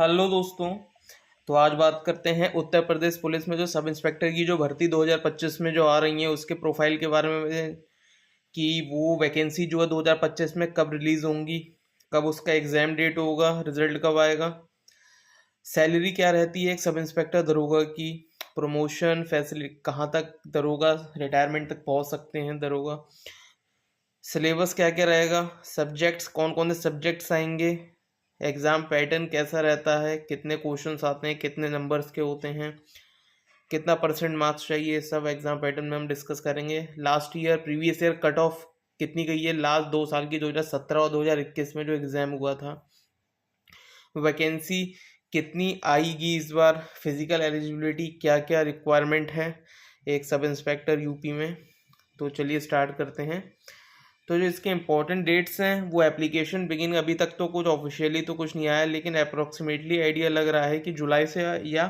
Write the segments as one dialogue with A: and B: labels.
A: Hello दोस्तों। तो आज बात करते हैं उत्तर प्रदेश पुलिस में जो सब इंस्पेक्टर की जो भर्ती 2025 में जो आ रही है उसके प्रोफाइल के बारे में कि वो वैकेंसी जो है 2025 में कब रिलीज़ होंगी, कब उसका एग्ज़ाम डेट होगा, रिजल्ट कब आएगा, सैलरी क्या रहती है एक सब इंस्पेक्टर दरोगा की, प्रमोशन फैसिलिटी कहाँ तक दरोगा रिटायरमेंट तक पहुंच सकते हैं दरोगा, सिलेबस क्या क्या रहेगा, सब्जेक्ट्स कौन कौन से सब्जेक्ट्स आएंगे, एग्ज़ाम पैटर्न कैसा रहता है, कितने क्वेश्चंस आते हैं, कितने नंबर्स के होते हैं, कितना परसेंट मार्क्स चाहिए, ये सब एग्ज़ाम पैटर्न में हम डिस्कस करेंगे। Last year previous year cut off कितनी गई है लास्ट 2 साल की, 2017 और 2021 में जो एग्ज़ाम हुआ था, वैकेंसी कितनी आएगी इस बार, फिजिकल एलिजिबिलिटी क्या क्या रिक्वायरमेंट है एक सब इंस्पेक्टर यूपी में। तो चलिए स्टार्ट करते हैं। तो जो इसके इम्पोर्टेंट डेट्स हैं वो एप्लीकेशन बिगिन अभी तक तो कुछ ऑफिशियली तो कुछ नहीं आया, लेकिन अप्रोक्सीमेटली आइडिया लग रहा है कि जुलाई से या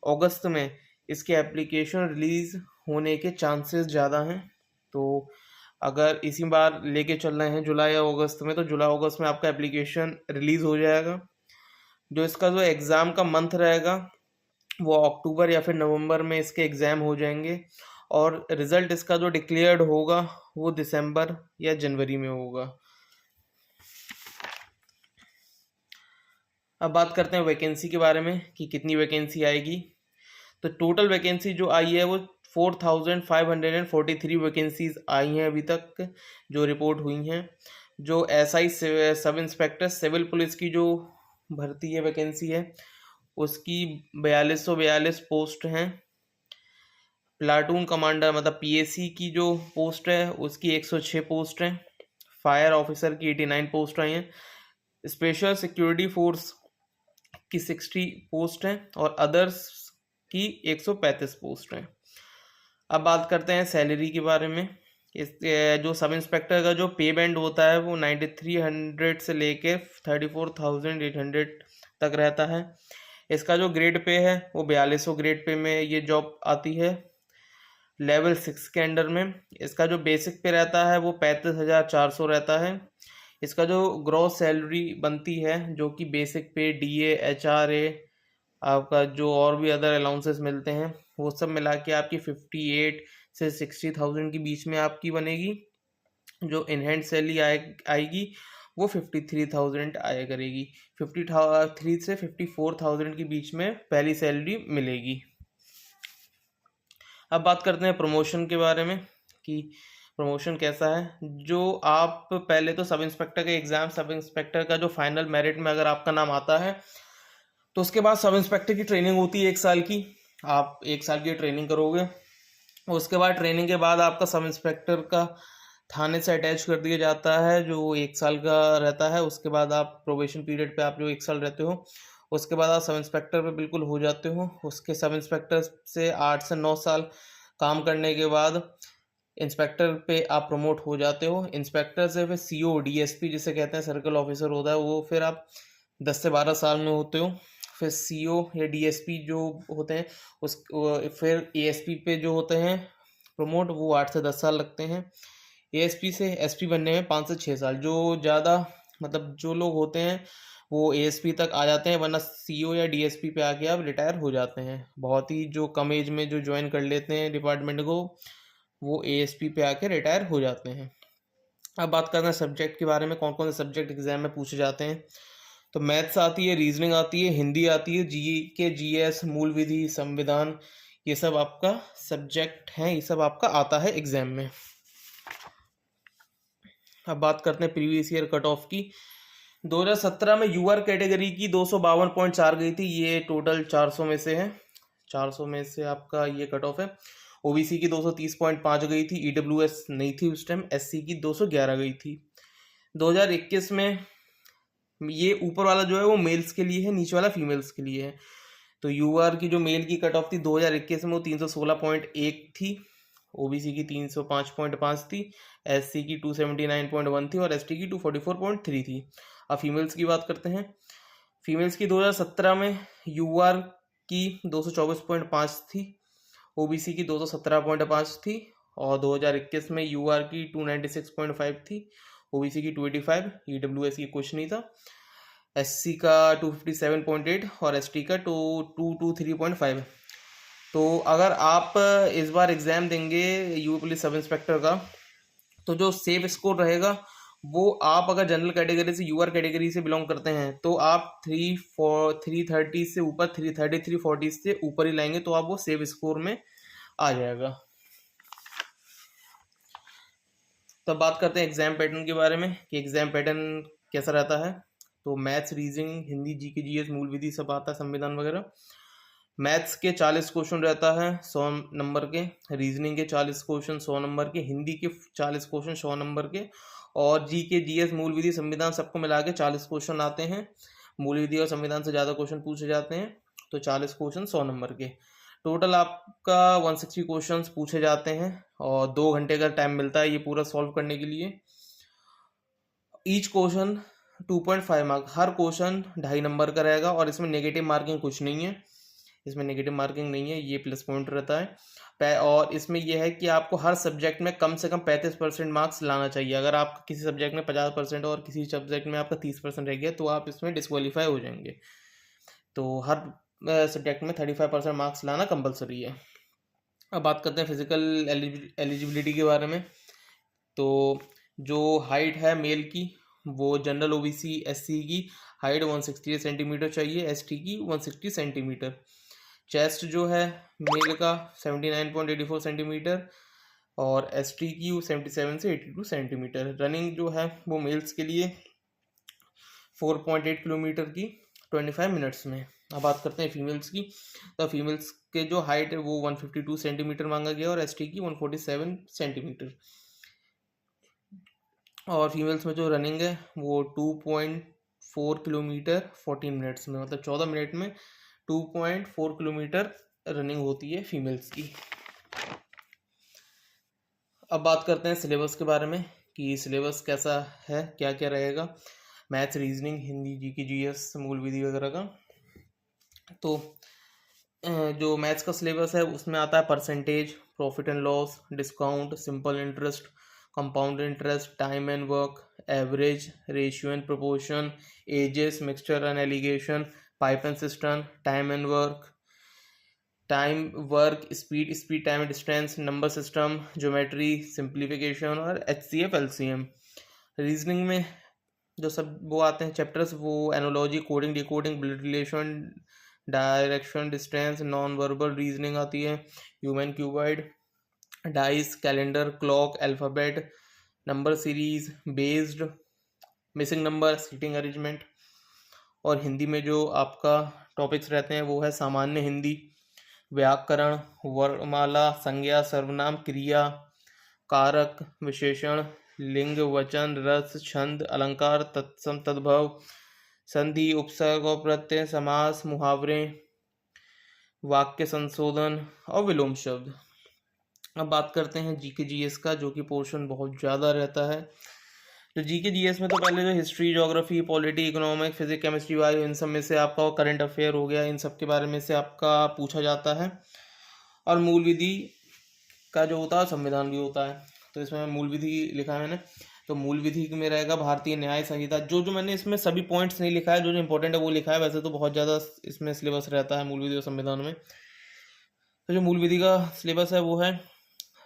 A: अगस्त में इसके एप्लीकेशन रिलीज़ होने के चांसेस ज़्यादा हैं। तो अगर इसी बार लेके चल रहे हैं जुलाई या अगस्त में, तो जुलाई अगस्त में आपका एप्लीकेशन रिलीज़ हो जाएगा। जो इसका जो एग्ज़ाम का मंथ रहेगा वो अक्टूबर या फिर नवंबर में इसके एग्ज़ाम हो जाएंगे, और रिज़ल्ट इसका जो डिक्लेयर्ड होगा वो दिसंबर या जनवरी में होगा। अब बात करते हैं वैकेंसी के बारे में कि कितनी वैकेंसी आएगी। तो टोटल वैकेंसी जो आई है वो 4543 वैकेंसीज आई हैं अभी तक जो रिपोर्ट हुई हैं। जो SI sub inspector civil police की जो भर्ती है वैकेंसी है उसकी 4242 पोस्ट हैं। प्लाटून कमांडर मतलब पीएसी की जो पोस्ट है उसकी 106 पोस्ट हैं। फायर ऑफिसर की 89 पोस्ट आई हैं। स्पेशल सिक्योरिटी फोर्स की 60 पोस्ट हैं और अदर्स की 135 पोस्ट हैं। अब बात करते हैं सैलरी के बारे में। इस जो सब इंस्पेक्टर का जो पे बैंड होता है वो 9300 से लेके 34,800 तक रहता है। इसका जो ग्रेड पे है वो 4200 ग्रेड पे में ये जॉब आती है लेवल 6 के अंडर में। इसका जो बेसिक पे रहता है वो 35,400 रहता है। इसका जो ग्रॉस सैलरी बनती है जो कि बेसिक पे डीए एचआरए आपका जो और भी अदर अलाउंसेस मिलते हैं वो सब मिला के आपकी 58 से 60,000 के बीच में आपकी बनेगी। जो इनहैंड सैलरी आएगी वो 53,000 आया करेगी। 53 से 54,000 के बीच में पहली सैलरी मिलेगी। अब बात करते हैं प्रमोशन के बारे में कि प्रमोशन कैसा है। जो आप पहले तो सब इंस्पेक्टर के एग्ज़ाम, सब इंस्पेक्टर का जो फाइनल मेरिट में अगर आपका नाम आता है तो उसके बाद सब इंस्पेक्टर की ट्रेनिंग होती है 1 साल की। आप 1 साल की ट्रेनिंग करोगे, उसके बाद ट्रेनिंग के बाद आपका सब इंस्पेक्टर का थाने से अटैच कर दिया जाता है जो 1 साल का रहता है। उसके बाद आप प्रोबेशन पीरियड पे आप जो 1 साल रहते हो उसके बाद आप सब इंस्पेक्टर पे बिल्कुल हो जाते हो। उसके सब इंस्पेक्टर से 8 से 9 साल काम करने के बाद इंस्पेक्टर पे आप प्रमोट हो जाते हो। इंस्पेक्टर से फिर सीओ डीएसपी जिसे कहते हैं सर्कल ऑफिसर होता है वो फिर आप 10 से 12 साल में होते हो। फिर सीओ या डीएसपी जो होते हैं फिर एएसपी पे जो होते हैं प्रमोट वो 8 से 10 साल लगते हैं। एएसपी से एसपी बनने में 5 से 6 साल। जो ज़्यादा मतलब जो लोग होते हैं वो एएसपी तक आ जाते हैं, वरना सीओ या डीएसपी पे आके आप रिटायर हो जाते हैं। बहुत ही जो कम एज में जो ज्वाइन कर लेते हैं डिपार्टमेंट को वो एएसपी पे आके रिटायर हो जाते हैं। अब बात करते हैं सब्जेक्ट के बारे में, कौन कौन से सब्जेक्ट एग्जाम में पूछे जाते हैं। तो मैथ्स आती है, रीजनिंग आती है, हिंदी आती है, जी के जीएस, मूल विधि, संविधान, ये सब आपका सब्जेक्ट हैं, ये सब आपका आता है एग्जाम में। अब बात करते हैं प्रीवियस ईयर कट ऑफ की। 2017 में यूआर कैटेगरी की 252.4 गई थी, ये टोटल 400 में से है। 400 में से आपका ये कट ऑफ है। ओबीसी की 230.5 गई थी, ईडब्ल्यूएस नहीं थी उस टाइम, एससी की 211 गई थी। 2021 में ये ऊपर वाला जो है वो मेल्स के लिए है, नीचे वाला फीमेल्स के लिए है। तो यूआर की जो मेल की कट ऑफ थी 2021 में वो 316.1 थी, ओबीसी की 305.5 थी, एससी की 279.1 थी और एसटी की 244.3 थी। अब फीमेल्स की बात करते हैं। फीमेल्स की 2017 में यूआर की 224.5 थी, ओबीसी की 217.5 थी और 2021 में यूआर की 296.5 थी, ओबीसी की 285, ईडब्ल्यूएस की कुछ नहीं था। SC का 257.8 और ST का 223.5 है। तो अगर आप इस बार एग्ज़ाम देंगे यूपी पुलिस सब इंस्पेक्टर का, तो जो सेफ स्कोर रहेगा वो, आप अगर जनरल कैटेगरी से यूआर कैटेगरी से बिलोंग करते हैं तो आप 330 से ऊपर, 330 340 से ऊपर ही लाएंगे तो आप वो सेफ स्कोर में आ जाएगा। तब बात करते हैं एग्जाम पैटर्न के बारे में कि एग्जाम पैटर्न कैसा रहता है। तो maths, reasoning, Hindi, GK, GS, मूल विधि सब आता है, संविधान वगैरह। मैथ्स के 40 क्वेश्चन रहता है 100 नंबर के, रीजनिंग के 40 क्वेश्चन 100 नंबर के, हिंदी के 40 क्वेश्चन 100 नंबर के, और जीके, जीएस, मूल विधि, संविधान सबको मिला के 40 क्वेश्चन आते हैं। मूल विधि और संविधान से ज़्यादा क्वेश्चन पूछे जाते हैं, तो 40 क्वेश्चन 100 नंबर के। टोटल आपका 160 क्वेश्चन पूछे जाते हैं और 2 घंटे का टाइम मिलता है ये पूरा सॉल्व करने के लिए। ईच क्वेश्चन 2.5 मार्क, हर क्वेश्चन 2.5 नंबर का रहेगा और इसमें नेगेटिव मार्किंग कुछ नहीं है, इसमें नेगेटिव मार्किंग नहीं है, ये प्लस पॉइंट रहता है। और इसमें यह है कि आपको हर सब्जेक्ट में कम से कम 35% मार्क्स लाना चाहिए। अगर आप किसी सब्जेक्ट में 50% और किसी सब्जेक्ट में आपका 30% रह गया तो आप इसमें डिस्क्वालीफाई हो जाएंगे। तो हर सब्जेक्ट में 35% मार्क्स लाना कंपलसरी है। अब बात करते हैं फिजिकल एलिजिबिलिटी के बारे में। तो जो हाइट है मेल की, वो जनरल ओबीसी एससी की हाइट 168 सेंटीमीटर चाहिए, एसटी की 160 सेंटीमीटर। चेस्ट जो है मेल का 79.84 सेंटीमीटर और एसटी की 77 से 82 सेंटीमीटर। रनिंग जो है वो मेल्स के लिए 4.8 किलोमीटर की 25 मिनट्स में। अब बात करते हैं फीमेल्स की। तो फीमेल्स के जो हाइट है वो 152 सेंटीमीटर मांगा गया और एसटी की 147 सेंटीमीटर। और फीमेल्स में जो रनिंग है वो 2.4 किलोमीटर 14 मिनट्स में, मतलब 14 मिनट में 2.4 किलोमीटर रनिंग होती है फीमेल्स की। अब बात करते हैं सिलेबस के बारे में कि सिलेबस कैसा है, क्या क्या रहेगा। Maths, reasoning, Hindi, GK, GS, मूल विधि वगैरह का। तो जो मैथ्स का सिलेबस है उसमें आता है percentage, profit and loss, discount, simple interest, compound interest, time and work, average, ratio and proportion, ages, mixture and alligation, pipe and cistern, time and work, time work, speed time distance, number system, geometry, simplification और HCF LCM। Reasoning में जो सब वो आते हैं chapters, वो analogy, coding, decoding, blood relation, direction, distance, non verbal reasoning आती है, human cuboid, dice, calendar, clock, alphabet, number series, based, missing number, seating arrangement. और हिंदी में जो आपका टॉपिक्स रहते हैं वो है सामान्य हिंदी, व्याकरण, वर्णमाला, संज्ञा, सर्वनाम, क्रिया, कारक, विशेषण, लिंग, वचन, रस, छंद, अलंकार, तत्सम, तद्भव, संधि, उपसर्ग और प्रत्यय, समास, मुहावरे, वाक्य संशोधन और विलोम शब्द। अब बात करते हैं जीके जीएस का, जो कि पोर्शन बहुत ज़्यादा रहता है। तो जीके जीएस में तो पहले जो history, geography, polity, economic, physics, chemistry, bio, इन सब में से आपका करंट अफेयर हो गया, इन सब के बारे में से आपका पूछा जाता है। और मूल विधि का जो होता है संविधान भी होता है। तो इसमें मूल विधि लिखा है मैंने, तो मूल विधि में रहेगा भारतीय न्याय संहिता। जो जो मैंने इसमें सभी पॉइंट्स नहीं लिखा है, जो जो इंपॉर्टेंट है वो लिखा है, वैसे तो बहुत ज़्यादा इसमें सिलेबस रहता है मूल विधि और संविधान में। तो जो मूल विधि का सिलेबस है वो है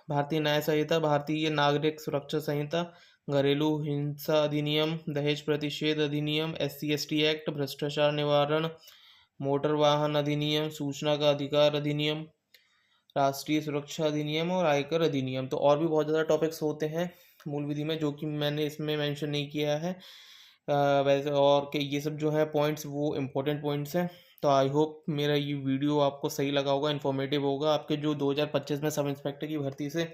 A: भारतीय न्याय संहिता, भारतीय नागरिक सुरक्षा संहिता, घरेलू हिंसा अधिनियम, दहेज प्रतिषेध अधिनियम, SC/ST एक्ट, भ्रष्टाचार निवारण, मोटर वाहन अधिनियम, सूचना का अधिकार अधिनियम, राष्ट्रीय सुरक्षा अधिनियम और आयकर अधिनियम। तो और भी बहुत ज़्यादा टॉपिक्स होते हैं मूल विधि में जो कि मैंने इसमें मेंशन नहीं किया है वैसे। और कि ये सब जो है पॉइंट्स वो इम्पोर्टेंट पॉइंट्स हैं। तो आई होप मेरा ये वीडियो आपको सही लगा होगा, इन्फॉर्मेटिव होगा। आपके जो 2025 में सब इंस्पेक्टर की भर्ती से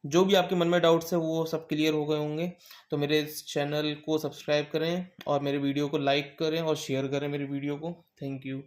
A: जो भी आपके मन में डाउट्स है वो सब क्लियर हो गए होंगे। तो मेरे इस चैनल को सब्सक्राइब करें और मेरे वीडियो को लाइक करें और शेयर करें मेरे वीडियो को। Thank you.